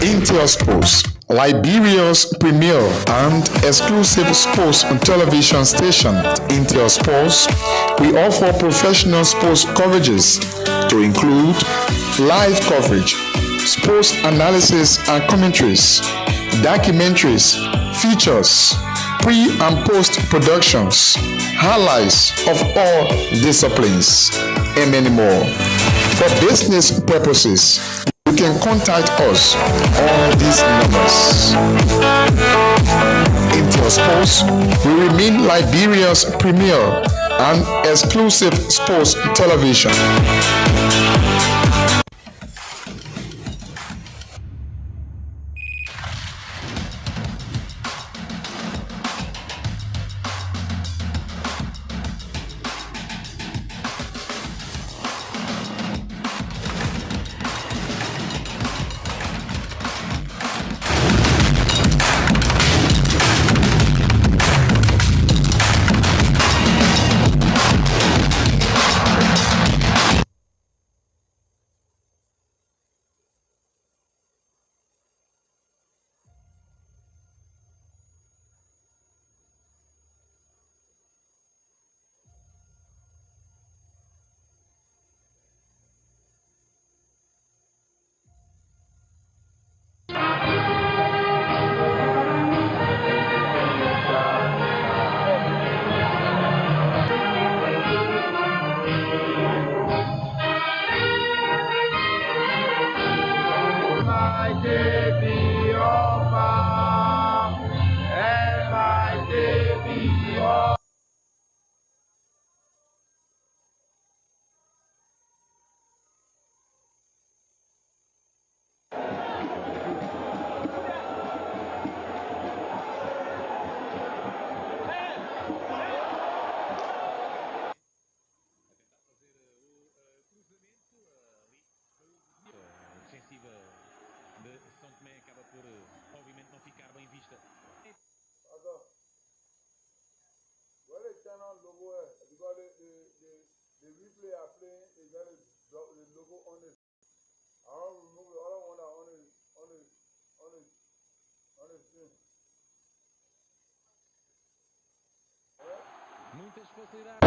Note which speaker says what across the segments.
Speaker 1: Intel Sports, Liberia's premier and exclusive sports television station. Intel Sports, we offer professional sports coverages to include live coverage, sports analysis and commentaries, documentaries, features, pre and post productions, highlights of all disciplines, and many more. For business purposes, you can contact us on these numbers. Intel Sports will remain Liberia's premier and exclusive sports television.
Speaker 2: Muitas facilidades.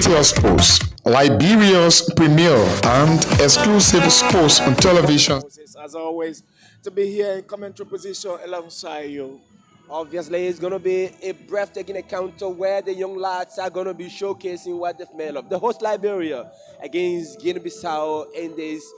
Speaker 1: Sports, Liberia's premier and exclusive sports on television.
Speaker 3: As always, to be here in commentary position alongside you. Obviously, it's going to be a breathtaking encounter where the young lads are going to be showcasing what they've made of. The host Liberia against Guinea-Bissau in this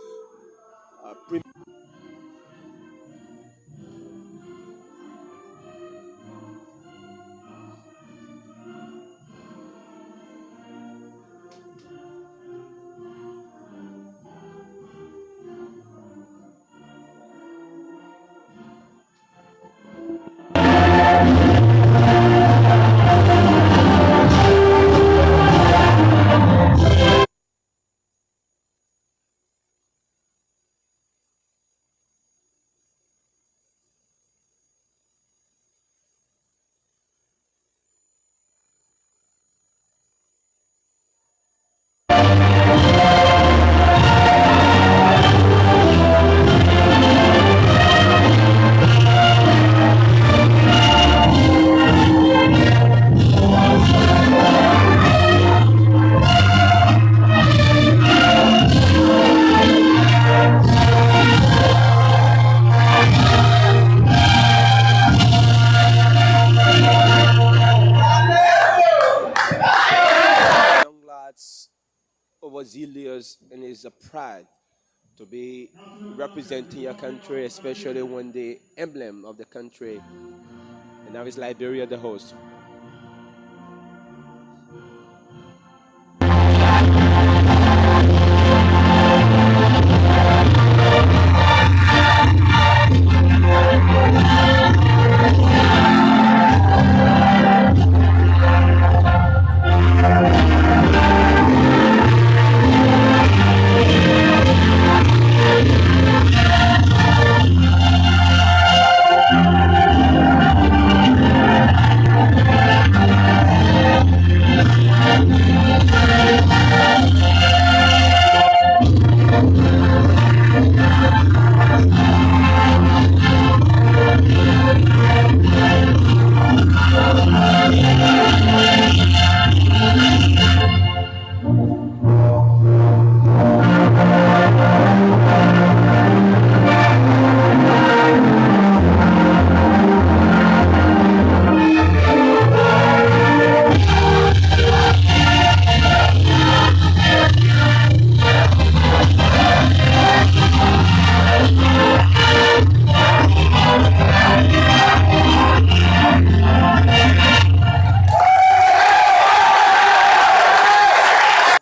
Speaker 3: young lads overzealous, and it's a pride to be representing your country, especially when the emblem of the country, and now it's Liberia the host.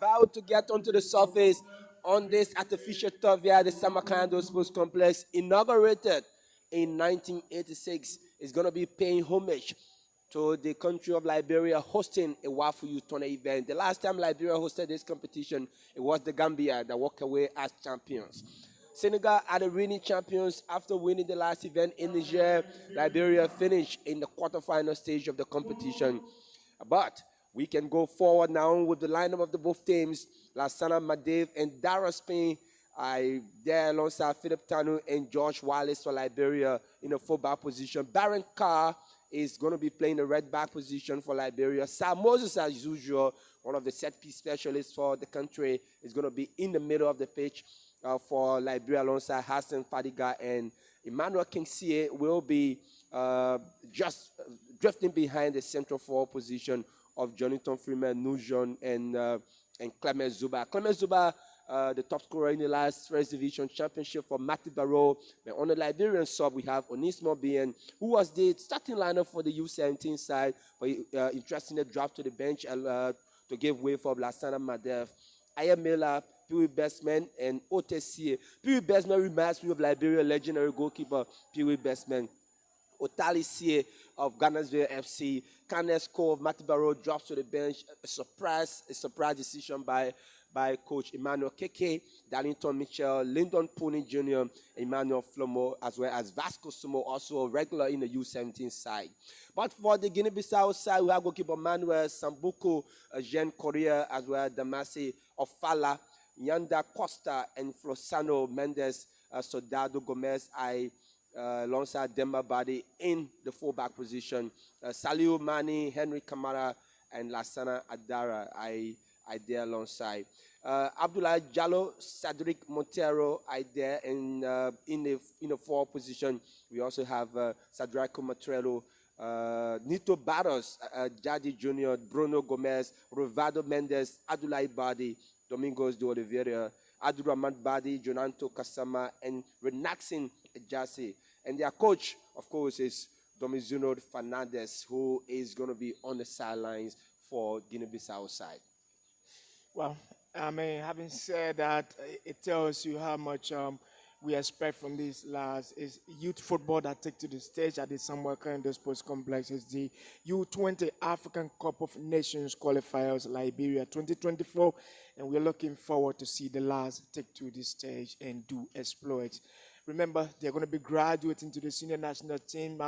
Speaker 3: About to get onto the surface on this artificial turf via the Samarkando Sports Complex, inaugurated in 1986, is going to be paying homage to the country of Liberia hosting a Wafu Youth Tournament event. The last time Liberia hosted this competition, it was the Gambia that walked away as champions. Senegal are the reigning champions after winning the last event in Niger. Liberia finished in the quarterfinal stage of the competition. But we can go forward now with the lineup of the both teams. Lassana Madev and Dara Spain are there alongside Philip Tanu and George Wallace for Liberia in a fullback position. Baron Carr is going to be playing the red back position for Liberia. Sam Moses, as usual, one of the set-piece specialists for the country, is going to be in the middle of the pitch for Liberia alongside Hassan Fadiga, and Emmanuel Kingsley will be just drifting behind the central forward position of Jonathan Freeman, Nujon, and Clement Zuba. Clement Zuba, the top scorer in the last First Division Championship for Matthew Barrow. But on the Liberian sub, we have Onismo Bien, who was the starting lineup for the U17 side, but interestingly dropped to the bench to give way for Lassana Madev. Ayamela, Pee Bestman, and Otesie. Pee Bestman reminds me of Liberia legendary goalkeeper Pee Bestman. Otali Sie of Ghana's FC, Kanesko of Matibaro drops to the bench. A surprise decision by Coach Emmanuel Keke, Darlington Mitchell, Lyndon Pony Jr., Emmanuel Flomo, as well as Vasco Sumo, also a regular in the U17 side. But for the Guinea-Bissau side, we have goalkeeper Manuel Sambuco, Jean Correa, as well as Damasi Ofala, Yanda Costa, and Flosano Mendes, Soldado Gomez, alongside Demba Badi in the fullback position. Saliu Mani, Henry Kamara, and Lassana Adara I there alongside. Abdullah Jallo, Cedric Montero, I there in the forward position. We also have Sadraco Matrello, Nito Barros, Jadi Jr., Bruno Gomez, Rovado Mendes, Abdullah Badi, Domingos de Oliveira, Abdurrahman Badi, Jonanto Kasama, and Renaxin Jase. And their coach, of course, is Domizino Fernandez, who is going to be on the sidelines for Guinea-Bissau side.
Speaker 4: Well, I mean, having said that, it tells you how much we expect from these lads. Is youth football that take to the stage at the Samuel Kendo Sports Complex. Is the U20 African Cup of Nations qualifiers, Liberia 2024, and we're looking forward to see the lads take to the stage and do exploits. Remember, they're going to be graduating to the senior national team.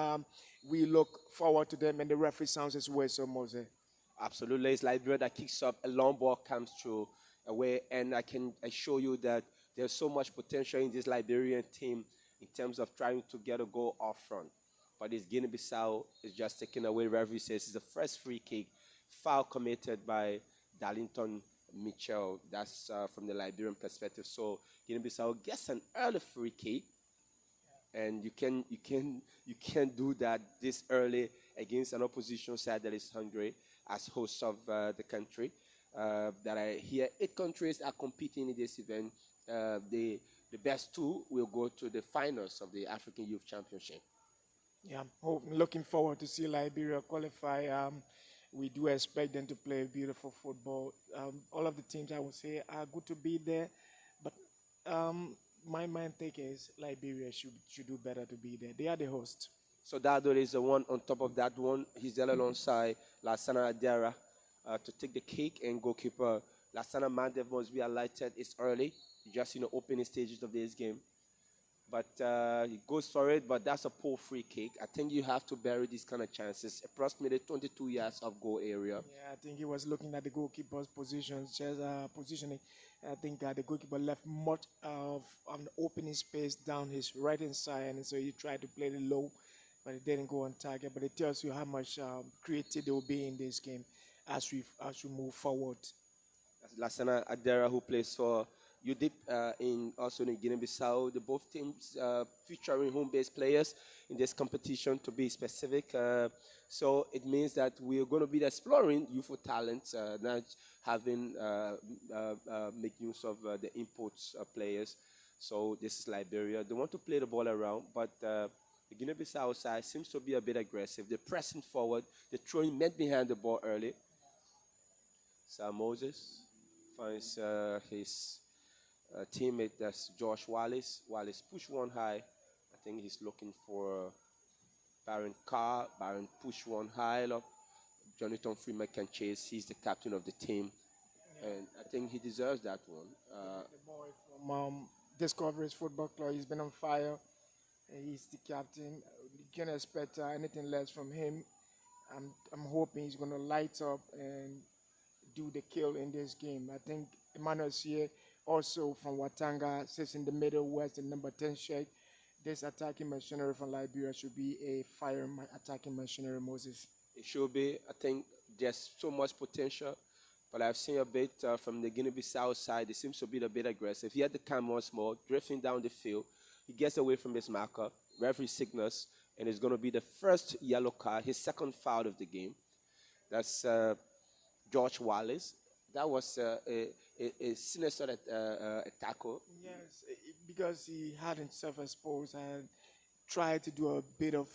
Speaker 4: We look forward to them, and the referee sounds as well, so Mose.
Speaker 3: Absolutely, it's Liberia that kicks up, a long ball comes through away, and I show you that there's so much potential in this Liberian team in terms of trying to get a goal off front. But this Guinea-Bissau is just taking away. Referee says it's the first free kick, foul committed by Darlington Mitchell. That's from the Liberian perspective. So Guinea-Bissau gets an early free kick, and you can do that this early against an opposition side that is hungry as hosts of the country. That I hear 8 countries are competing in this event. The best 2 will go to the finals of the African Youth Championship.
Speaker 4: Yeah, looking forward to see Liberia qualify. We do expect them to play beautiful football. All of the teams, I would say, are good to be there. But my main take is Liberia should do better to be there. They are the host.
Speaker 3: So Dado is the one on top of that one. He's there alongside Lassana Adera to take the kick, and goalkeeper Lassana Mandev must be alerted. It's early, just in the opening stages of this game. But he goes for it, but that's a poor free kick. I think you have to bury these kind of chances. Approximately 22 yards of goal area.
Speaker 4: Yeah, I think he was looking at the goalkeeper's positioning. I think the goalkeeper left much of the opening space down his right-hand side, and so he tried to play it low, but it didn't go on target. But it tells you how much creative there will be in this game as we move forward.
Speaker 3: That's Lassana Adera, who plays for UDIP in Guinea-Bissau. The both teams featuring home-based players in this competition, to be specific. So it means that we are going to be exploring youthful talents, not having make use of the imports players. So this is Liberia. They want to play the ball around, but the Guinea-Bissau side seems to be a bit aggressive. They're pressing forward. They're throwing men behind the ball early. Sam Moses finds his teammate, that's Josh Wallace. Wallace push one high. I think he's looking for Baron Carr. Baron push one high up. Jonathan Freeman can chase. He's the captain of the team, and I think he deserves that one.
Speaker 4: The boy from Discoveries Football Club, he's been on fire. He's the captain. You can't expect anything less from him. I'm hoping he's going to light up and do the kill in this game. I think Emmanuel here also from Watanga sits in the middle, where's the number 10 shirt. This attacking machinery from Liberia should be a fire attacking machinery, Moses.
Speaker 3: It should be. I think there's so much potential, but I've seen a bit from the Guinea-Bissau side. It seems to be a bit aggressive. He had the cam once more, drifting down the field. He gets away from his marker. Referee signals, and it's going to be the first yellow card, his second foul of the game. That's George Wallace. That was a sinister tackle.
Speaker 4: Yes, because he had himself exposed and tried to do a bit of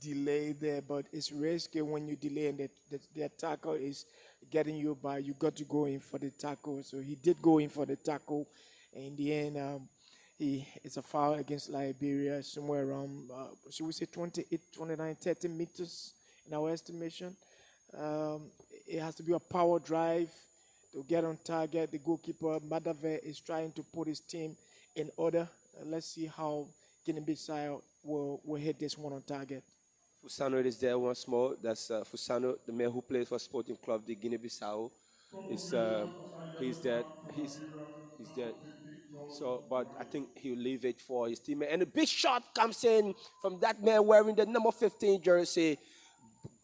Speaker 4: delay there, but it's risky when you delay and the tackle is getting you by. You got to go in for the tackle. So he did go in for the tackle. And in the end, it's a foul against Liberia, somewhere around, should we say 28, 29, 30 meters in our estimation. It has to be a power drive to get on target. The goalkeeper, Madave, is trying to put his team in order. Let's see how Guinea-Bissau will hit this one on target.
Speaker 3: Fusano is there once more. That's Fusano, the man who plays for Sporting Club de Guinea-Bissau. He's dead. He's dead. So, but I think he'll leave it for his teammate. And a big shot comes in from that man wearing the number 15 jersey.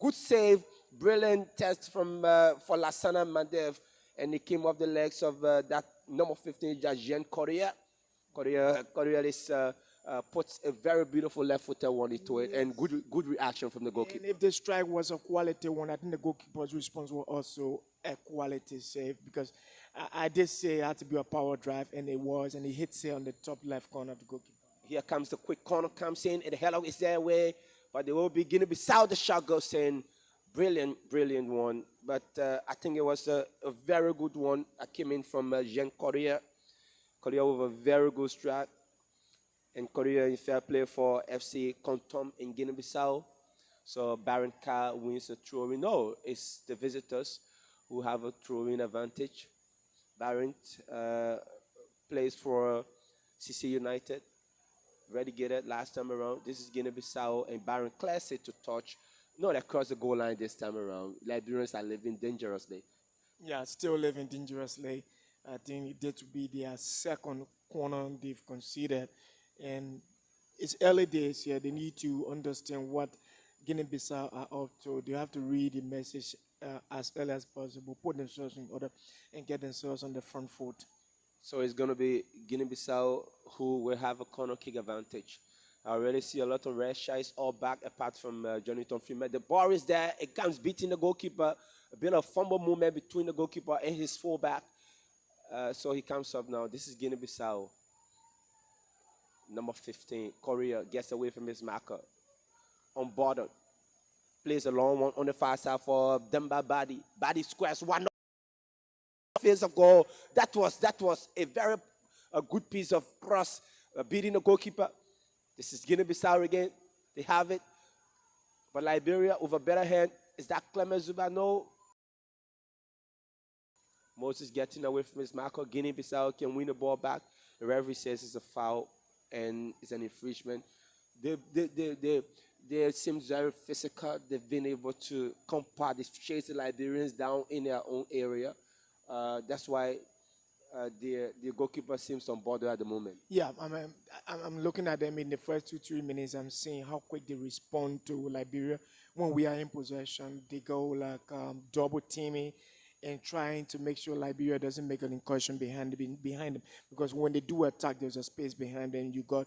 Speaker 3: Good save. Brilliant test from for Lassana Mandev. and it came off the legs of that number 15, Jean Correa. Correa is puts a very beautiful left footer one into it, and good reaction from the goalkeeper.
Speaker 4: And if the strike was a quality one, I think the goalkeeper's response was also a quality save because I did say it had to be a power drive, and it was, and he hits it on the top left corner of the goalkeeper.
Speaker 3: Here comes the quick corner, comes in, and the header is their way, but they will be Guinea-Bissau. The shot goes in. Brilliant one. But I think it was a very good one that came in from Jean Correa. Correa with a very good strike. And Correa in fair play for FC Kontom in Guinea-Bissau. So Baron Carr wins a throw-in. No, it's the visitors who have a throw-in advantage. Baron plays for CC United. Relegated last time around. This is Guinea-Bissau, and Baron clears it to touch. Not across the goal line this time around. Liberians are living dangerously.
Speaker 4: Yeah, still living dangerously. I think it did to be their second corner they've conceded. And it's early days here. They need to understand what Guinea-Bissau are up to. They have to read the message as early as possible, put themselves in order, and get themselves on the front foot.
Speaker 3: So it's going to be Guinea-Bissau who will have a corner kick advantage. I already see a lot of red shies all back apart from Jonathan Freeman. The ball is there. It comes beating the goalkeeper. A bit of fumble movement between the goalkeeper and his fullback. So he comes up now. This is Guinea-Bissau. Number 15, Correa gets away from his marker. Unbothered. Plays a long one on the far side for Demba Badi. Badi squares one face of goal. That was a very good piece of cross beating the goalkeeper. This is Guinea-Bissau again. They have it. But Liberia with a better hand. Is that Clement Zuba? No. Moses getting away from his marker. Guinea-Bissau can win the ball back. The referee says it's a foul and it's an infringement. They seem very physical. They've been able to compact, chase the Liberians down in their own area. That's why the goalkeeper seems on board at the moment.
Speaker 4: Yeah, I'm looking at them in the first 2-3 minutes. I'm seeing how quick they respond to Liberia. When we are in possession, they go like double teaming and trying to make sure Liberia doesn't make an incursion behind them. Because when they do attack, there's a space behind them. You got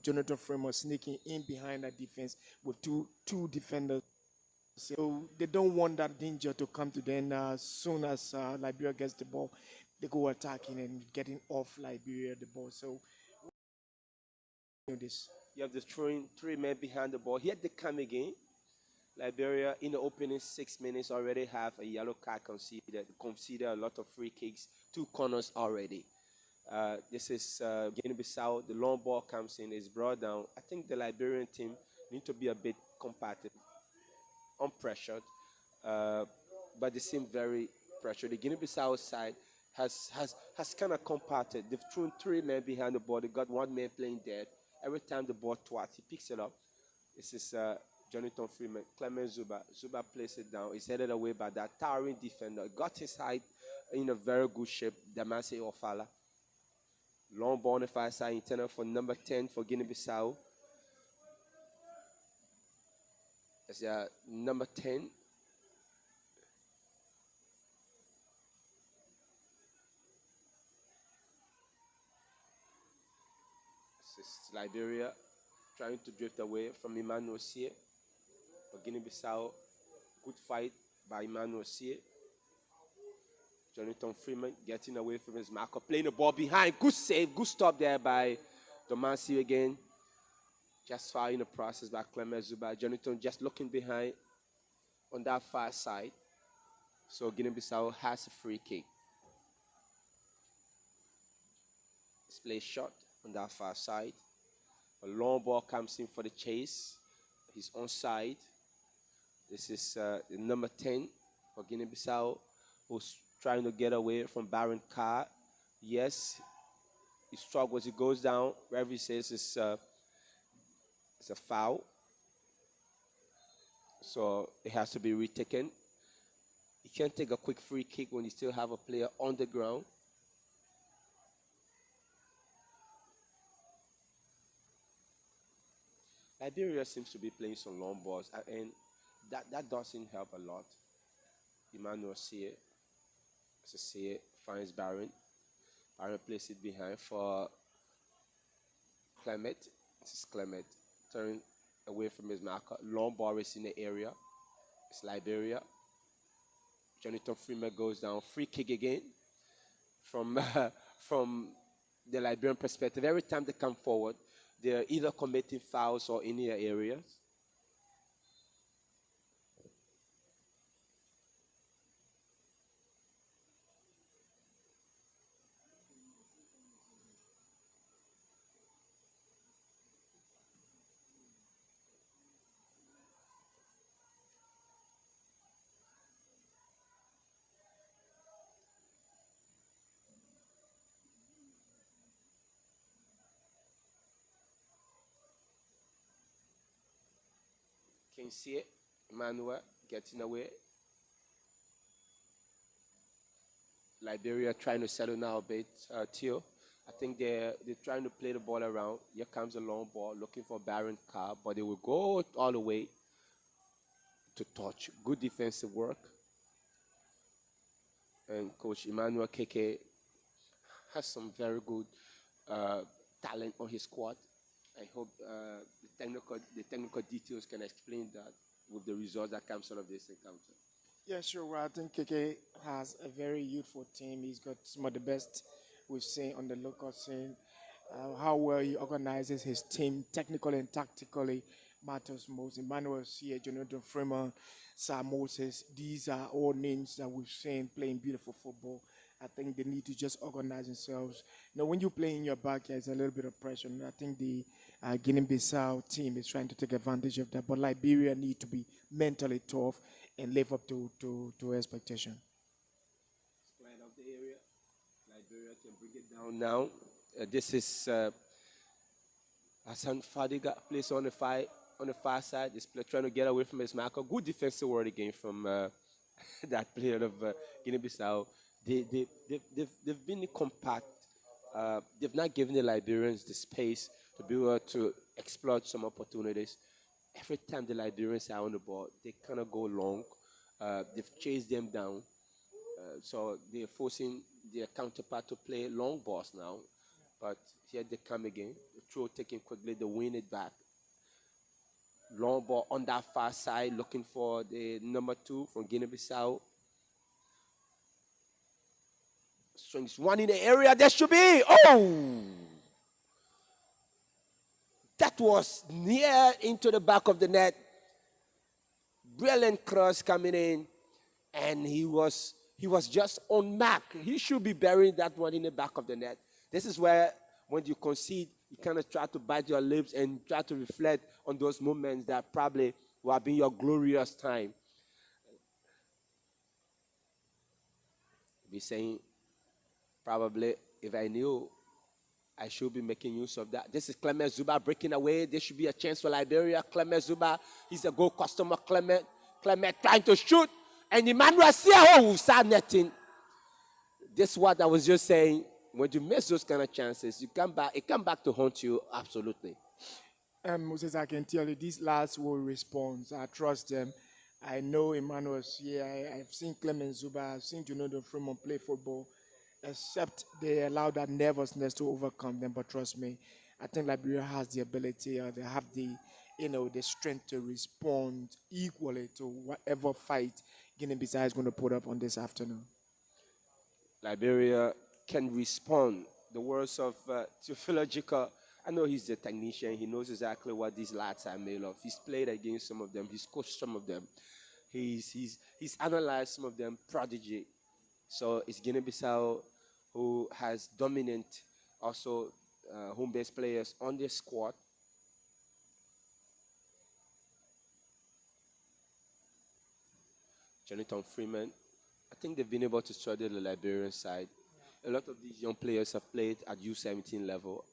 Speaker 4: Jonathan Freeman sneaking in behind that defense with two defenders. So they don't want that danger to come to them. As soon as Liberia gets the ball, they go attacking and getting off Liberia the ball. So this.
Speaker 3: You have the three men behind the ball. Here they come again. Liberia in the opening 6 minutes already have a yellow card conceded a lot of free kicks, 2 corners already. This is Guinea-Bissau. The long ball comes in, is brought down. I think the Liberian team need to be a bit compacted, unpressured, but they seem very pressured. The Guinea-Bissau side has kind of compacted. They've thrown 3 men behind the ball. They got 1 man playing dead. Every time the ball twats, he picks it up. This is Jonathan Freeman, Clement Zuba. Zuba plays it down. He's headed away by that towering defender. Got his height in a very good shape, Damase Ofala. Long ball on the far side, intended for number 10 for Guinea-Bissau. That's number 10. This is Liberia trying to drift away from Emmanuel Sie. For Guinea-Bissau, good fight by Emmanuel Sie. Jonathan Freeman getting away from his marker, playing the ball behind. Good save, good stop there by Domasi again. Just far in the process by Clement Zuba. Jonathan just looking behind on that far side. So Guinea-Bissau has a free kick. It's played short on that far side. A long ball comes in for the chase. He's onside. This is the number 10 for Guinea-Bissau, who's trying to get away from Baron Carr. Yes, he struggles. He goes down. Referee says it's a foul. So it has to be retaken. You can't take a quick free kick when you still have a player on the ground. Liberia seems to be playing some long balls, and that doesn't help a lot. Emmanuel Sie To see it, finds Baron. Baron places it behind for Clement. This is Clement. Turn away from his marker. Long ball is in the area. It's Liberia. Jonathan Freeman goes down. Free kick again from from the Liberian perspective. Every time they come forward, they're either committing fouls or in their areas. Can see it. Emmanuel getting away. Liberia trying to settle now a bit. Theo, I think they're trying to play the ball around. Here comes a long ball looking for Baron Carr, but they will go all the way to touch. Good defensive work. And Coach Emmanuel Keke has some very good talent on his squad. I hope the technical details can explain that with the results that comes out of this encounter.
Speaker 4: Yeah, sure. Well, I think KK has a very youthful team. He's got some of the best we've seen on the local scene. How well he organizes his team, technically and tactically, matters most. Emmanuel Sia, Jonathan Freeman, Sam Moses, these are all names that we've seen playing beautiful football. I think they need to just organize themselves. You know, when you play in your backyard, it's a little bit of pressure. And I think the Guinea-Bissau team is trying to take advantage of that. But Liberia need to be mentally tough and live up to expectation.
Speaker 3: Slide out the area. Liberia can bring it down now. This is Hassan Fadiga plays on the far side. This player trying to get away from his marker. Good defensive work again from that player of Guinea-Bissau. They've been compact. They've not given the Liberians the space to be able to exploit some opportunities. Every time the Liberians are on the ball, they kind of go long. They've chased them down. So they're forcing their counterpart to play long balls now. But here they come again. The throw taken quickly, they win it back. Long ball on that far side, looking for the number 2 from Guinea-Bissau. Swings one in the area. There should be. Oh! That was near into the back of the net. Brilliant cross coming in. And he was just on mark. He should be burying that one in the back of the net. This is where, when you concede, you kind of try to bite your lips and try to reflect on those moments that probably will have been your glorious time. Be saying, probably, if I knew, I should be making use of that. This is Clement Zuba breaking away. There should be a chance for Liberia. Clement Zuba, he's a goal customer. Clement trying to shoot. And Emmanuel Sia, sad netting. This is what I was just saying. When you miss those kind of chances, it come back to haunt you, absolutely.
Speaker 4: Moses, I can tell you, these lads will respond. I trust them. I know Emmanuel Sia. I've seen Clement Zuba. I've seen Jonathan Freeman play football. Except they allow that nervousness to overcome them. But trust me, I think Liberia has the ability, they have the strength to respond equally to whatever fight Guinea-Bissau is going to put up on this afternoon.
Speaker 3: Liberia can respond. The words of Theophilogically, I know he's the technician. He knows exactly what these lads are made of. He's played against some of them. He's coached some of them. He's analyzed some of them. Prodigy. So it's Guinea-Bissau who has dominant, also home-based players on their squad. Jonathan Freeman, I think they've been able to study the Liberian side. A lot of these young players have played at U17 level.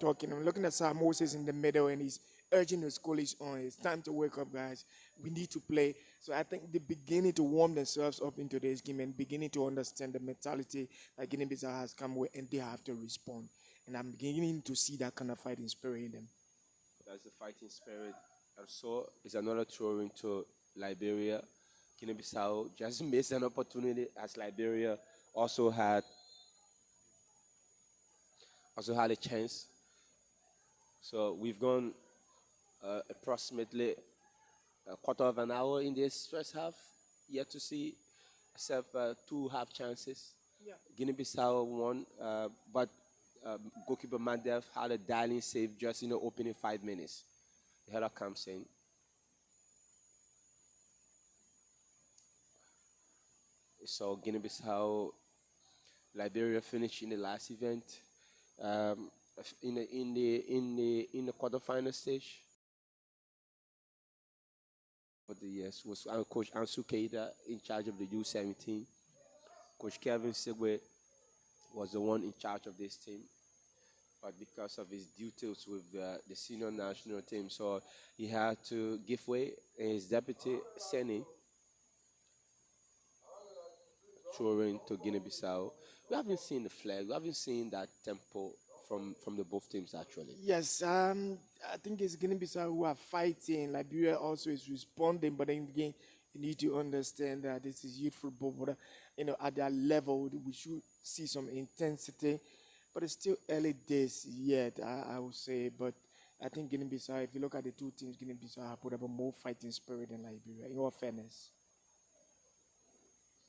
Speaker 4: I'm looking at Sam Moses in the middle, and he's urging his colleagues on. It's time to wake up, guys. We need to play. So I think they're beginning to warm themselves up into this game and beginning to understand the mentality that Guinea-Bissau has come with, and they have to respond. And I'm beginning to see that kind of fighting spirit in them.
Speaker 3: That's the fighting spirit. And so it's another throw into Liberia. Guinea-Bissau just missed an opportunity as Liberia also had a chance. So we've gone approximately a quarter of an hour in this first half, yet to see except two half chances. Guinea-Bissau won, but goalkeeper Mandev had a dialing save just in the opening 5 minutes. The header comes in. So Guinea-Bissau, Liberia finished in the last event, in the quarterfinal stage. For the years was Coach Ansu Keita in charge of the U17. Coach Kevin Segwe was the one in charge of this team, but because of his duties with the senior national team, so he had to give way. And his deputy Seni throwing to Guinea-Bissau. We haven't seen the flag. We haven't seen that tempo from the both teams actually.
Speaker 4: Yes, I think it's Guinea-Bissau who are fighting. Liberia also is responding, but then again, you need to understand that this is youth football. But at that level, we should see some intensity. But it's still early days yet, I would say. But I think Guinea-Bissau, if you look at the two teams, Guinea-Bissau have put up a more fighting spirit than Liberia. In all fairness.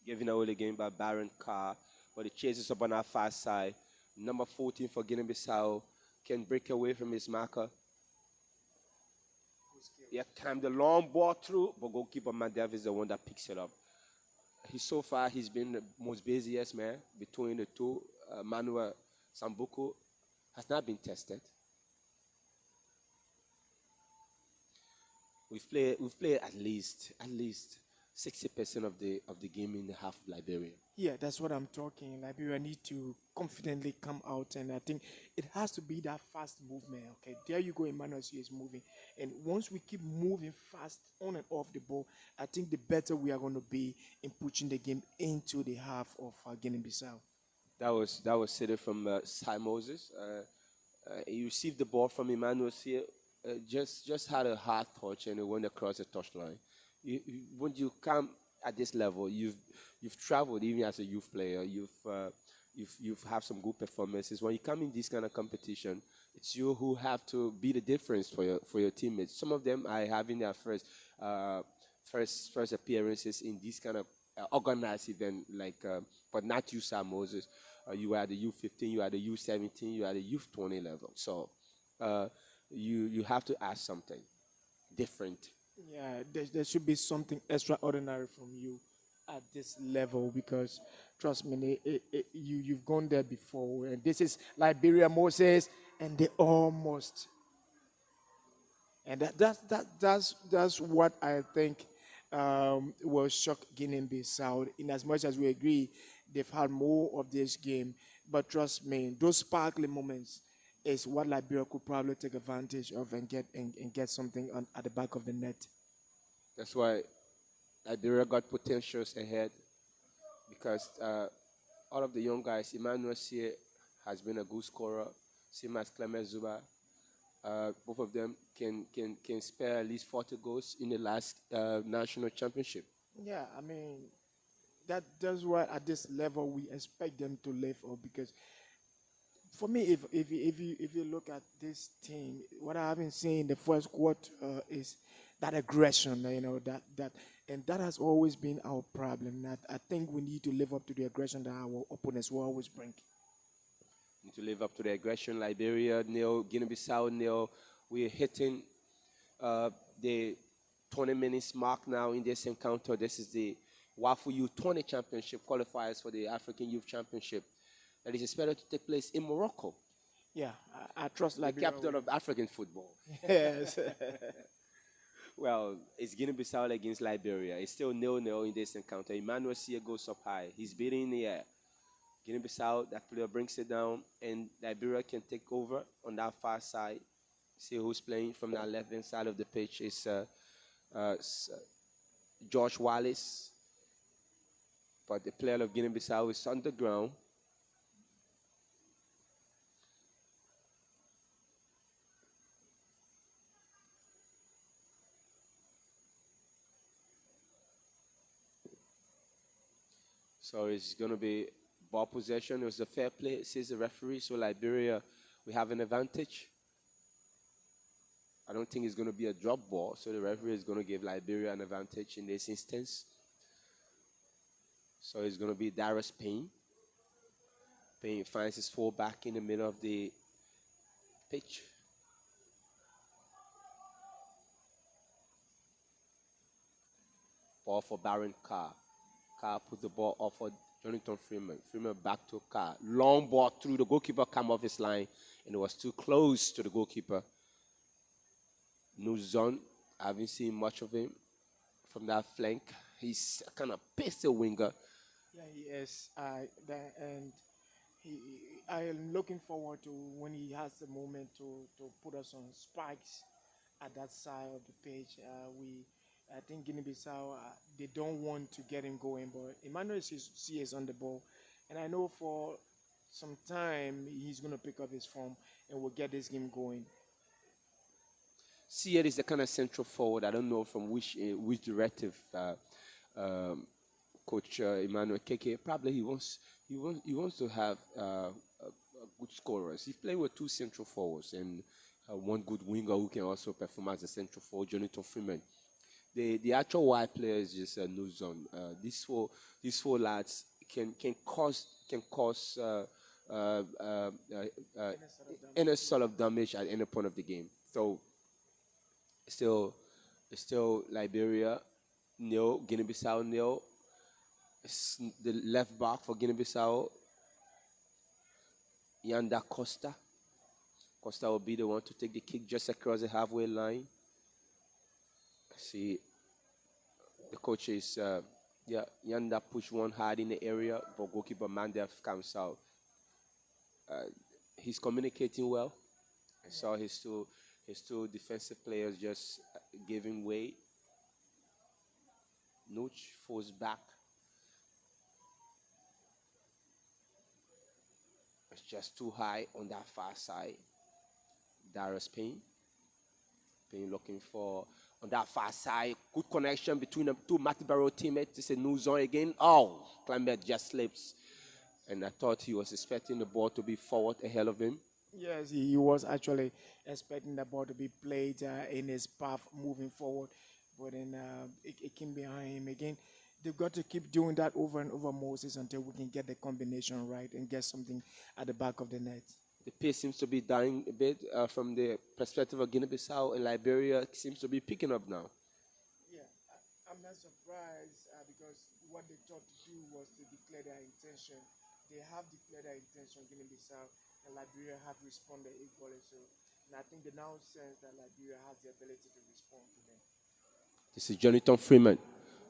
Speaker 3: Giving away the game by Baron Carr, but the chase is up on our far side. Number 14 for Guinea-Bissau can break away from his marker. Yeah, time the long ball through, but goalkeeper Mandev is the one that picks it up. He's been the most busiest man between the two. Manuel Sambuku has not been tested. We've played at least 60% of the game in the half of Liberia.
Speaker 4: Yeah, that's what I'm talking. Liberia need to confidently come out, and I think it has to be that fast movement. Okay, there you go. Emmanuel is moving, and once we keep moving fast on and off the ball, I think the better we are going to be in pushing the game into the half of Guinea-Bissau.
Speaker 3: That was said from Cy Moses. He received the ball from Emmanuel here, just had a hard touch and it went across the touchline. When you come at this level, you've traveled even as a youth player. You've have some good performances. When you come in this kind of competition, it's you who have to be the difference for your teammates. Some of them are having their first appearances in this kind of organized event, but not you, Sam Moses. You are the U15, you are the U17, you are the U20 level. So you have to ask something different.
Speaker 4: Yeah, there should be something extraordinary from you at this level because, trust me, you've gone there before. And this is Liberia, Moses, and they almost. And that's what I think will shock Guinea-Bissau. In as much as we agree, they've had more of this game. But trust me, those sparkling moments is what Liberia could probably take advantage of and get something at the back of the net.
Speaker 3: That's why Liberia got potentials ahead because all of the young guys, Emmanuel Sie has been a good scorer, same as Clement Zuba. Both of them can spare at least 40 goals in the last national championship.
Speaker 4: Yeah, I mean, that's why at this level we expect them to live up because for me, if you look at this team, what I haven't seen in the first quarter is that aggression, and that has always been our problem. I think we need to live up to the aggression that our opponents will always bring.
Speaker 3: Need to live up to the aggression. Liberia nil, Guinea-Bissau nil. We're hitting the 20 minutes mark now in this encounter. This is the WAFU U20 Championship qualifiers for the African Youth Championship. That is expected to take place in Morocco.
Speaker 4: Yeah, I trust
Speaker 3: the
Speaker 4: Liberia.
Speaker 3: capital of African football.
Speaker 4: Yes.
Speaker 3: Well, it's Guinea-Bissau against Liberia. It's still 0-0 in this encounter. Emmanuel Sie goes up high. He's beating in the air. Guinea-Bissau, that player brings it down, and Liberia can take over on that far side. See who's playing from that left-hand side of the pitch is George Wallace. But the player of Guinea-Bissau is on the ground. So it's going to be Ball possession, it was a fair play, says the referee. So Liberia, we have an advantage. I don't think it's going to be a drop ball, so the referee is going to give Liberia an advantage in this instance. So it's going to be Darius Payne. Payne finds his fullback in the middle of the pitch. Ball for Baron Carr. Carr put the ball off for Jonathan Freeman. Freeman back to Carr. Long ball through. The goalkeeper come off his line, and it was too close to the goalkeeper. Nuzon, I haven't seen much of him from that flank. He's a kind of pistol winger.
Speaker 4: Yeah, he is. And I am looking forward to when he has the moment to put us on spikes at that side of the pitch. I think Guinea-Bissau, they don't want to get him going, but Emmanuel C is on the ball. And I know for some time he's going to pick up his form and we'll get this game going.
Speaker 3: Siad is the kind of central forward. I don't know from which directive Coach Emmanuel Keke. Probably he wants to have good scorers. He's playing with two central forwards and one good winger who can also perform as a central forward, Jonathan Freeman. The actual wide player is just a no zone. These four lads can cause any sort of damage at any point of the game. So it's still Liberia nil, Guinea-Bissau nil. The left back for Guinea-Bissau, Yanda Costa. Costa will be the one to take the kick just across the halfway line. See, the coach is, Yanda push one hard in the area, but goalkeeper Mandef comes out. He's communicating well. I saw his two defensive players just giving way. Nooch falls back. It's just too high on that far side. Darius Payne. Payne looking for on that far side. Good connection between the two Matibaro teammates. It's a new zone again. Oh, Clembert just slips. And I thought he was expecting the ball to be forward ahead of him.
Speaker 4: Yes, he was actually expecting the ball to be played in his path moving forward. But then it came behind him again. They've got to keep doing that over and over, Moses, until we can get the combination right and get something at the back of the net.
Speaker 3: The pace seems to be dying a bit from the perspective of Guinea-Bissau, and Liberia seems to be picking up now.
Speaker 4: Yeah, I'm not surprised because what they thought to do was to declare their intention. They have declared their intention, Guinea-Bissau, and Liberia have responded equally. So, and I think they now sense that Liberia has the ability to respond to them.
Speaker 3: This is Jonathan Freeman.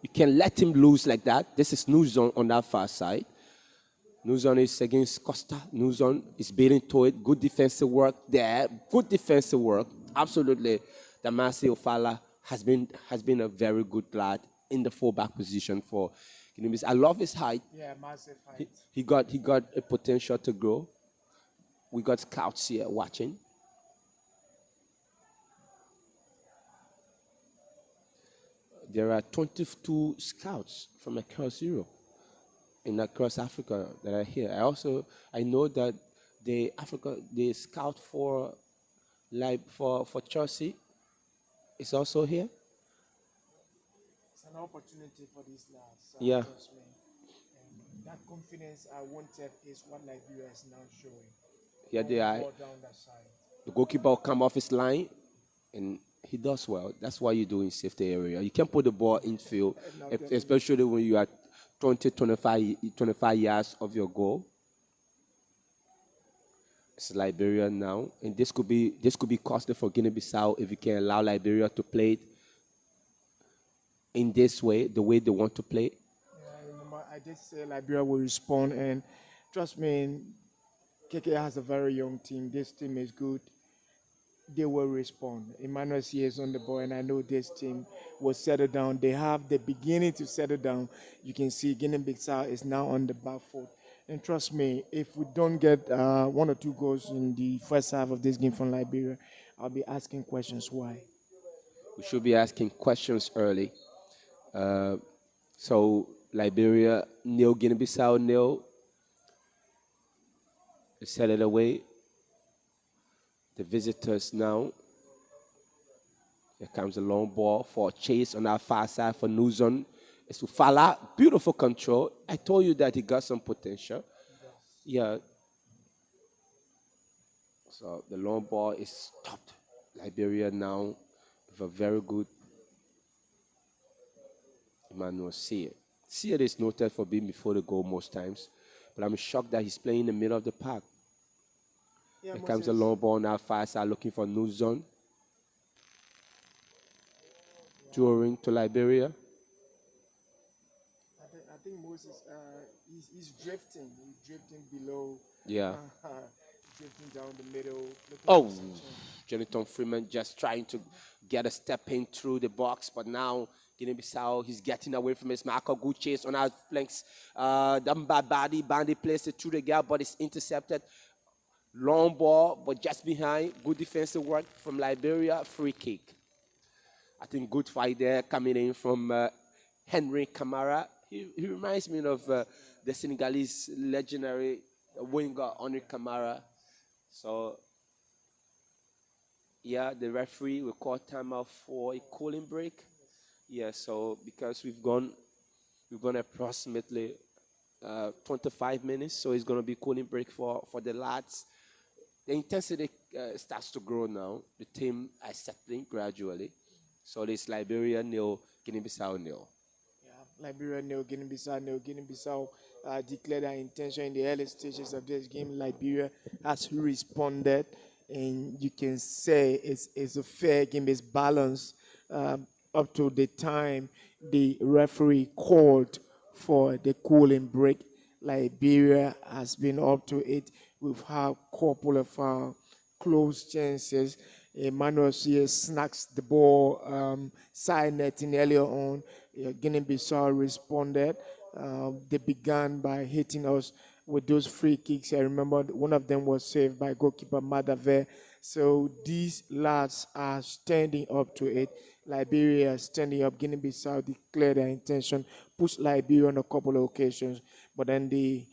Speaker 3: You can't let him lose like that. This is Nuzon on that far side. Nuzon is against Costa. Nuzon is beating to it. Good defensive work there. Good defensive work. Absolutely. Damasi Ofala has been a very good lad in the fullback position for Guinea-Bissau. I love his height.
Speaker 4: Yeah, massive height.
Speaker 3: He got a potential to grow. We got scouts here watching. There are 22 scouts from across Europe and across Africa that are here. I know that the scout for Chelsea is also here.
Speaker 4: It's an opportunity for these lads.
Speaker 3: Yeah.
Speaker 4: Trust me. And that confidence I wanted is what Liberia is now showing.
Speaker 3: Here they are.
Speaker 4: Ball down that side.
Speaker 3: The goalkeeper will come off his line, and he does well. That's why you do in safety area. You can put the ball in field, especially when you are 25 yards of your goal. It's Liberia now, and this could be costly for Guinea-Bissau if you can allow Liberia to play it in this way, the way they want to play.
Speaker 4: Yeah, I remember I did say Liberia will respond, and trust me, KK has a very young team. This team is good. They will respond. Emmanuel C is on the ball, and I know this team will settle down. They have the beginning to settle down. You can see Guinea-Bissau is now on the back foot. And trust me, if we don't get 1 or 2 goals in the first half of this game from Liberia, I'll be asking questions why.
Speaker 3: We should be asking questions early. So Liberia nil, Guinea-Bissau nil. It's headed away. The visitors now. Here comes a long ball for Chase on our far side for Nuzon. It's Ufala. Beautiful control. I told you that he got some potential. Yeah. So the long ball is stopped. Liberia now with a very good Emmanuel Sear. Sear is noted for being before the goal most times, but I'm shocked that he's playing in the middle of the park.
Speaker 4: Yeah,
Speaker 3: Here comes a
Speaker 4: Moses.
Speaker 3: long ball now, far side looking for Nuzon. Touring to Liberia.
Speaker 4: I think Moses, he's drifting. He's drifting below.
Speaker 3: Yeah.
Speaker 4: Drifting down the middle. Looking
Speaker 3: Oh,
Speaker 4: for something.
Speaker 3: Jonathan Freeman just trying to get a step in through the box, but now Guinea-Bissau, he's getting away from his marker. Good chase on our flanks. Bandi plays it through the gap, but it's intercepted. Long ball, but just behind. Good defensive work from Liberia. Free kick. I think good fight there coming in from Henry Camara. He reminds me of the Senegalese legendary winger Henry Camara. So, yeah, the referee will call timeout for a cooling break. Yeah, so because we've gone approximately 25 minutes, so it's going to be cooling break for the lads. The intensity starts to grow now. The team is settling gradually. So it's Liberia nil, Guinea-Bissau nil.
Speaker 4: Yeah, Liberia nil, Guinea-Bissau nil. Guinea-Bissau declared their intention in the early stages of this game. Liberia has responded, and you can say it's a fair game. It's balanced up to the time the referee called for the cooling break. Liberia has been up to it. We've had a couple of close chances. Emmanuel Sear snacks the ball side netting earlier on. Guinea-Bissau responded. They began by hitting us with those free kicks. I remember one of them was saved by goalkeeper Madave. So these lads are standing up to it. Liberia is standing up. Guinea-Bissau declared their intention, pushed Liberia on a couple of occasions, but then the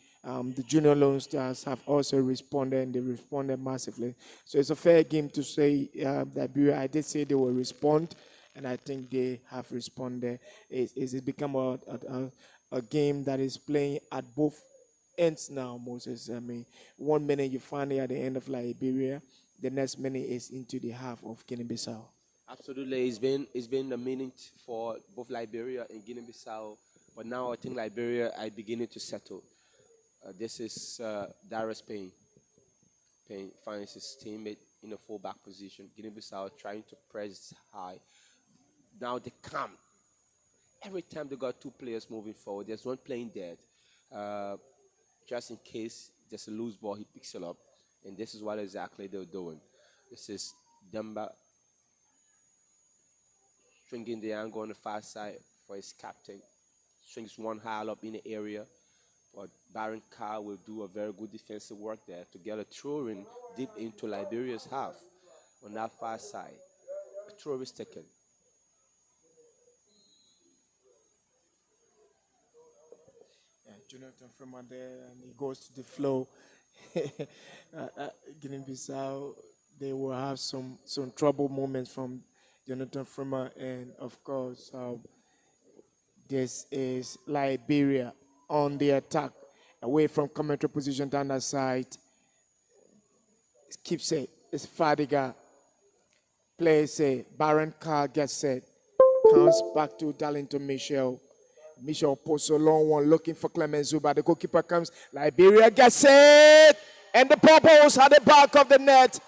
Speaker 4: Junior Lone Stars have also responded, and they responded massively. So it's a fair game to say Liberia. I did say they will respond, and I think they have responded. It's become a game that is playing at both ends now, Moses. I mean, 1 minute you find it at the end of Liberia, the next minute is into the half of Guinea-Bissau.
Speaker 3: Absolutely, it's been a minute for both Liberia and Guinea-Bissau, but now I think Liberia are beginning to settle. This is Darius Payne. Payne finds his teammate in a fullback position. Guinea-Bissau trying to press high. Now they come. Every time they got two players moving forward, there's one playing dead. Just in case there's a loose ball, he picks it up. And this is what exactly they're doing. This is Demba stringing the angle on the far side for his captain. Strings one high up in the area. But Baron Carr will do a very good defensive work there to get a throw in deep into Liberia's half on that far side. A throw is taken.
Speaker 4: Yeah, Jonathan Freeman there, and he goes to the flow. Guinea-Bissau, they will have some trouble moments from Jonathan Freeman, and of course, this is Liberia on the attack, away from commentary position down the side. Keeps it. It's Fadiga. Plays it. Baron Carr gets set. Comes back to Darlington Michel. Michel posts a long one looking for Clement Zuba. The goalkeeper comes. Liberia gets it. And the Purples at the back of the net.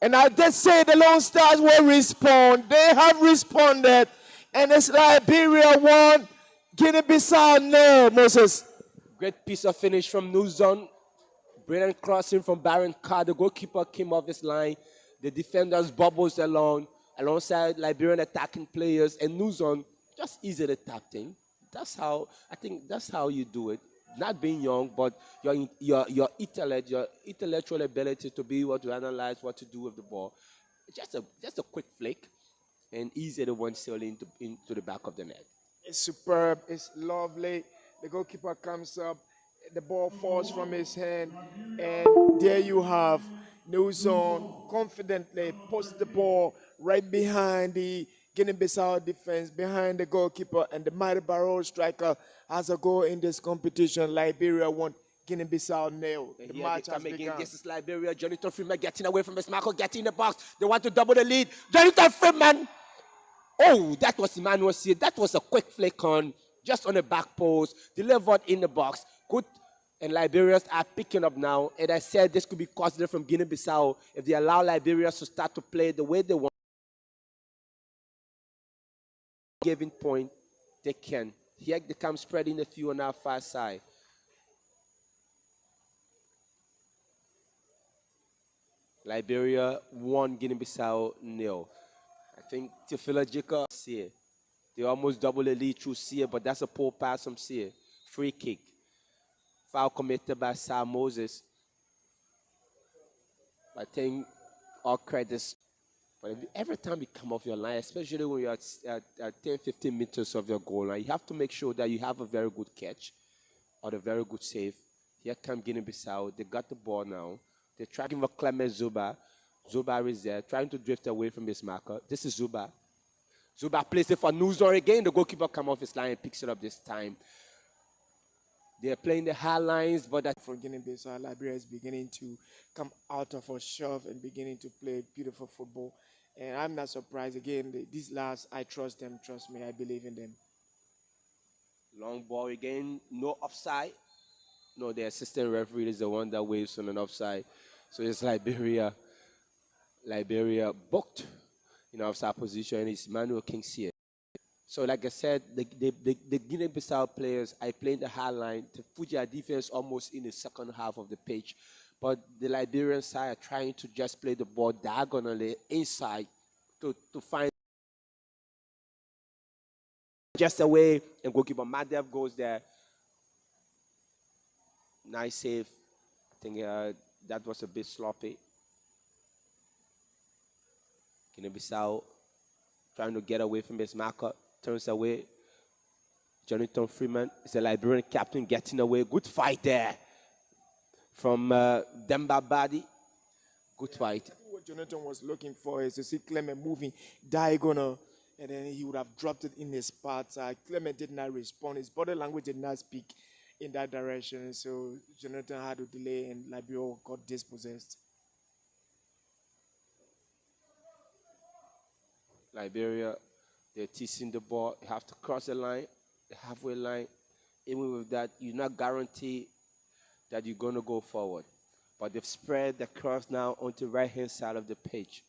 Speaker 4: And I did say the Lone Stars will respond. They have responded. And it's Liberia 1, Guinea-Bissau 0, Moses.
Speaker 3: Great piece of finish from Nuzon. Brilliant crossing from Baron Carr. The goalkeeper came off his line. The defenders bubbles alongside Liberian attacking players. And Nuzon just easily tapped in. I think that's how you do it. Not being young, but your intellect, your intellectual ability to be able to analyze what to do with the ball. Just a quick flick, and easy to one sail into the back of the net.
Speaker 4: It's superb. It's lovely. The goalkeeper comes up. the ball falls from his hand, and there you have Newzone confidently posts the ball right behind the Guinea-Bissau defense, behind the goalkeeper, and the mighty Barrow striker has a goal in this competition. Liberia won, Guinea-Bissau nil. The
Speaker 3: Here
Speaker 4: match
Speaker 3: they
Speaker 4: has
Speaker 3: come again.
Speaker 4: begun.
Speaker 3: This is Liberia. Jonathan Freeman getting away from his Marco, getting in the box. They want to double the lead. Jonathan Freeman. Oh, that was Emmanuel Sear. That was a quick flick on, just on the back post, delivered in the box. Good. And Liberians are picking up now. And I said this could be costly from Guinea-Bissau if they allow Liberians to start to play the way they want. Given point, they can. Here they come spreading the few on our far side. Liberia 1, Guinea-Bissau 0. I think Tefila Jika Sear. They almost double the lead through Sear, but that's a poor pass from Sear. Free kick. Foul committed by Sam Moses. I think all credits. But every time you come off your line, especially when you're at 10, 15 meters of your goal line, you have to make sure that you have a very good catch or a very good save. Here comes Guinea-Bissau. They got the ball now. They're tracking for Clement Zuba. Zuba is there, trying to drift away from his marker. This is Zuba. Zuba plays it for Newzone again. The goalkeeper comes off his line and picks it up this time. They're playing the high lines, but that
Speaker 4: For Guinea-Bissau, Liberia is beginning to come out of a shove and beginning to play beautiful football. And I'm not surprised. Again, these lads, I trust them. Trust me, I believe in them.
Speaker 3: long ball again, no offside. No, the assistant referee is the one that waves on an offside. So it's Liberia booked in offside position, and it's Manuel Kingsley. So like I said, the Guinea-Bissau players, I played the high line to put their defense almost in the second half of the pitch. But the Liberian side are trying to just play the ball diagonally inside to find just away, and goalkeeper Madev goes there. Nice save. I think that was a bit sloppy. Guinea-Bissau trying to get away from his marker, turns away. Jonathan Freeman is the Liberian captain getting away. Good fight there from Demba Badi. Good fight.
Speaker 4: What Jonathan was looking for is to see Clement moving diagonal, and then he would have dropped it in his path. Clement did not respond. His body language did not speak in that direction, so Jonathan had to delay, and Liberia got dispossessed.
Speaker 3: Liberia, they're teasing the ball. You have to cross the line, the halfway line. Even with that, you're not guaranteed that you're going to go forward. But they've spread the cross now onto the right-hand side of the pitch.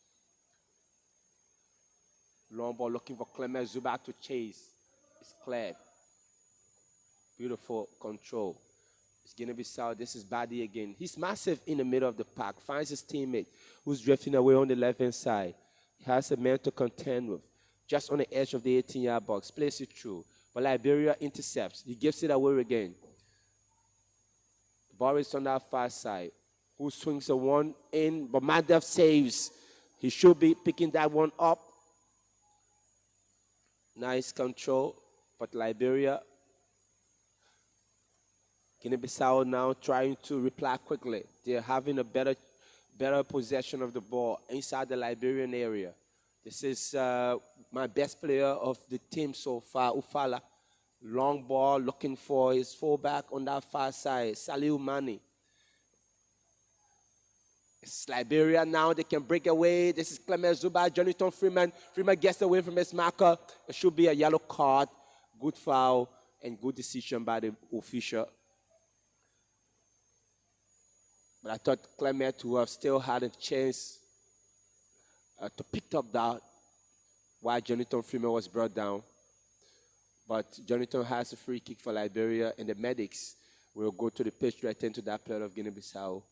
Speaker 3: Long ball looking for Clement Zuba to chase. It's cleared. Beautiful control. It's Guinea-Bissau. This is Badi again. He's massive in the middle of the park. Finds his teammate who's drifting away on the left-hand side. He has a man to contend with. Just on the edge of the 18-yard box. Plays it through. But Liberia intercepts. He gives it away again. The ball is on that far side. Who swings a one in, but Madev saves. He should be picking that one up. Nice control. But Liberia, Guinea-Bissau now trying to reply quickly. They're having a better possession of the ball inside the Liberian area. This is my best player of the team so far, Ufala. Long ball looking for his fullback on that far side, Saliu Mani. It's Liberia now. They can break away. This is Clement Zuba, Jonathan Freeman. Freeman gets away from his marker. It should be a yellow card. Good foul and good decision by the official. But I thought Clement would have still had a chance to pick up that while Jonathan Freeman was brought down. But Jonathan has a free kick for Liberia, and the medics will go to the pitch to attend to that player of Guinea-Bissau.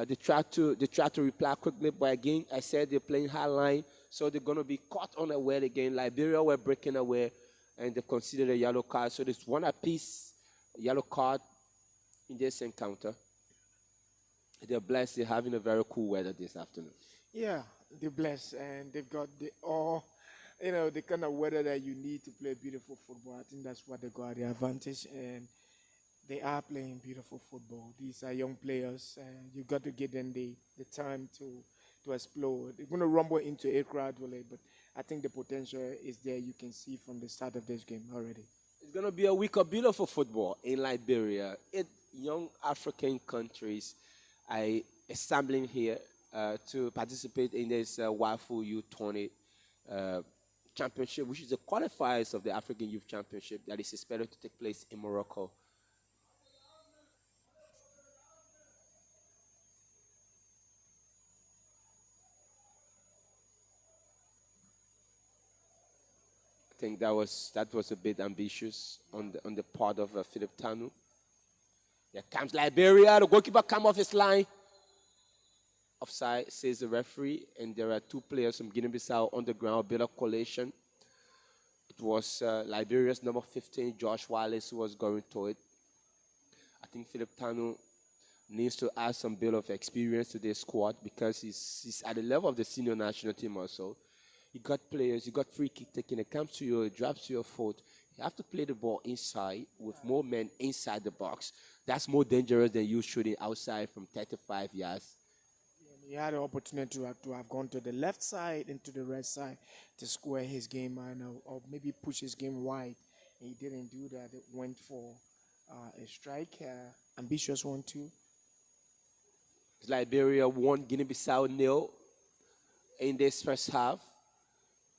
Speaker 3: They try to reply quickly, but again, I said they're playing high line, so they're going to be caught unaware again. Liberia were breaking away, and they considered a yellow card. So there's one apiece, yellow card in this encounter. They're blessed. They're having a very cool weather this afternoon.
Speaker 4: Yeah, they're blessed, and they've got the kind of weather that you need to play beautiful football. I think that's what they got the advantage, and They are playing beautiful football. These are young players, and you got to give them the time to explore. They're going to rumble into it gradually, but I think the potential is there. You can see from the start of this game already.
Speaker 3: It's going to be a week of beautiful football in Liberia. Young African countries are assembling here to participate in this WAFU Youth 20 uh, Championship, which is the qualifiers of the African Youth Championship that is expected to take place in Morocco. I think that was a bit ambitious on the part of Philip Tanu. Here comes Liberia. The goalkeeper come off his line. Offside, says the referee, and there are two players from Guinea-Bissau on the ground, a bit of collation. It was Liberia's number 15, Josh Wallace, who was going to it. I think Philip Tanu needs to add some bit of experience to this squad because he's at the level of the senior national team also. You got players, you got free kick taking, it comes to you, it drops to your foot. You have to play the ball inside with more men inside the box. That's more dangerous than you shooting outside from 35 yards.
Speaker 4: He had an opportunity to have gone to the left side and to the right side to square his game and or maybe push his game wide. He didn't do that. It went for a strike, ambitious one too.
Speaker 3: Liberia won, Guinea-Bissau 0 in this first half.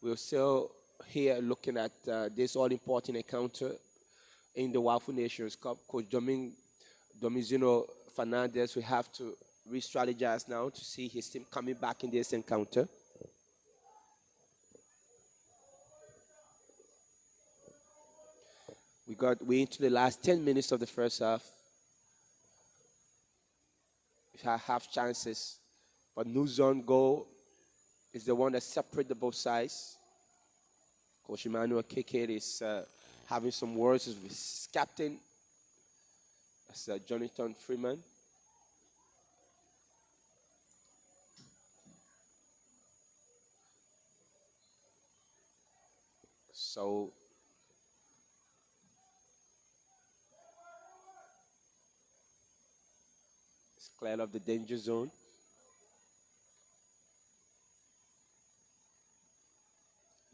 Speaker 3: We're still here looking at this all-important encounter in the WAFU Nations Cup. Coach Domizino Fernandez will have to re-strategize now to see his team coming back in this encounter. We into the last 10 minutes of the first half. We have chances, but New Zone goal is the one that separates the both sides. Coach Emmanuel Keke is having some words with his captain, that's Jonathan Freeman. So it's clear of the danger zone.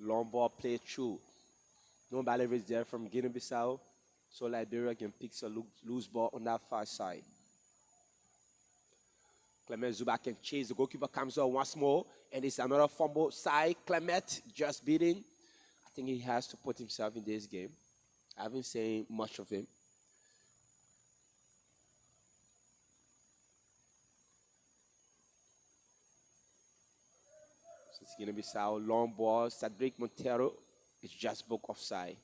Speaker 3: Long ball play through. Nobody is there from Guinea-Bissau, so Liberia can pick a loose ball on that far side. Clement Zuba can chase. The goalkeeper comes out once more, and it's another fumble side. Clement just beating. I think he has to put himself in this game. I haven't seen much of him. So it's going to be Sao long ball. Cedric Montero is just booked offside.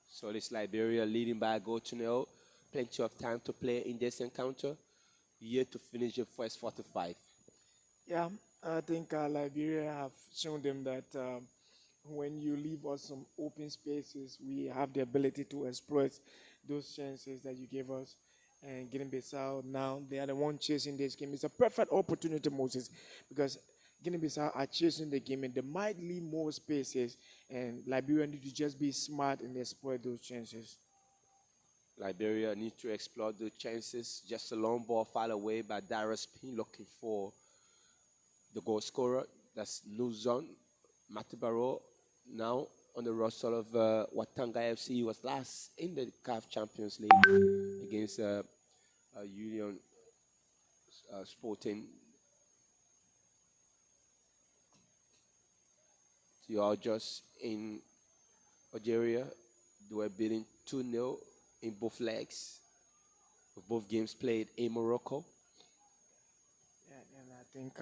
Speaker 3: So it's Liberia leading by a goal to 0. Plenty of time to play in this encounter. Yet to finish the first 45.
Speaker 4: Yeah, I think Liberia have shown them that when you leave us some open spaces, we have the ability to exploit those chances that you gave us. And Guinea-Bissau now, they are the one chasing this game. It's a perfect opportunity, Moses, because Guinea-Bissau are chasing the game and they might leave more spaces, and Liberia need to just be smart and exploit those chances.
Speaker 3: Liberia need to explore the chances. Just a long ball far away by Darius Pin looking for the goal scorer. That's Luzon Matibaro now on the roster of Watanga FC. He was last in the CAF Champions League against Union Sporting. They are just in Algeria. They were beating 2-0 in both legs, with both games played in Morocco.
Speaker 4: Yeah, and I think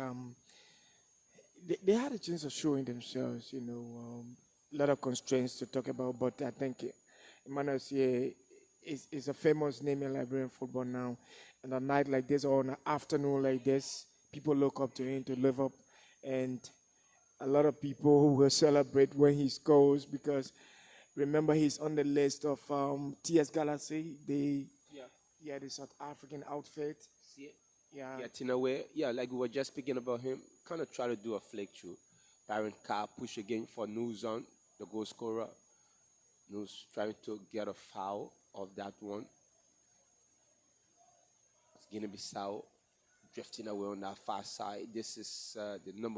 Speaker 4: they had a chance of showing themselves, a lot of constraints to talk about, but I think Emmanuel Sie is a famous name in Liberian football now. And a night like this or an afternoon like this, people look up to him to live up. And a lot of people will celebrate when he scores because remember he's on the list of TS Galaxy, the South African outfit.
Speaker 3: Yeah, Tinawe. Yeah, like we were just speaking about him, kind of try to do a flick through. Byron Carr push again for Nuzon, the goal scorer. Nuz trying to get a foul of that one. It's Guinea-Bissau drifting away on that far side. This is the number